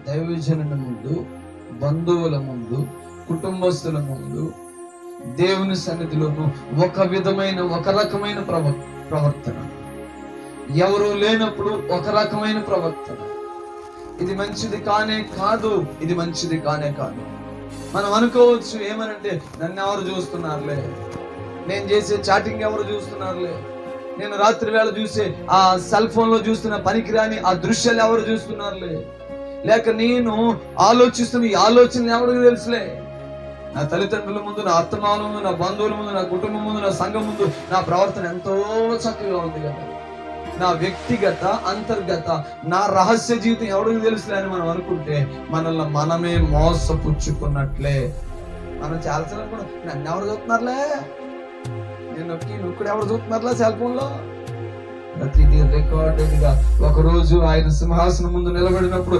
దైవజనుల ముందు, బంధువుల ముందు, కుటుంబస్తుల ముందు, దేవుని సన్నిధిలోను ఒక రకమైన ప్రవర్తన, ఎవరు లేనప్పుడు ఒక రకమైన ప్రవర్తన. ఇది మంచిది కానే కాదు, ఇది మంచిది కానే కాదు. మనం అనుకోవచ్చు ఏమనంటే, నన్ను ఎవరు చూస్తున్నారులే, నేను చేసే చాటింగ్ ఎవరు చూస్తున్నారులే, నేను రాత్రి వేళ చూసే ఆ సెల్ ఫోన్ లో చూస్తున్న పనికిరాని ఆ దృశ్యాలు ఎవరు చూస్తున్నారులే, లేక నేను ఆలోచిస్తున్న ఈ ఆలోచన ఎవరికి తెలుసులే. నా తల్లిదండ్రుల ముందు, నా అత్తమానుల ముందు, నా బంధువుల ముందు, నా కుటుంబం ముందు, నా సంఘం ముందు నా ప్రవర్తన ఎంతో చక్కగా ఉంది కదా. నా వ్యక్తిగత, అంతర్గత, నా రహస్య జీవితం ఎవరికి తెలుసులే అని మనం అనుకుంటే మనల్ని మనమే మోసపుచ్చుకున్నట్లే. మనం చాలాసార్లు కూడా నన్ను ఎవరు చూస్తున్నారులే, నేను నువ్వు కూడా ఎవరు చూస్తున్నారులే సెల్ ఫోన్ లో. ప్రతిదీ రికార్డెడ్ గా ఒకరోజు ఆయన సింహాసనం ముందు నిలబడినప్పుడు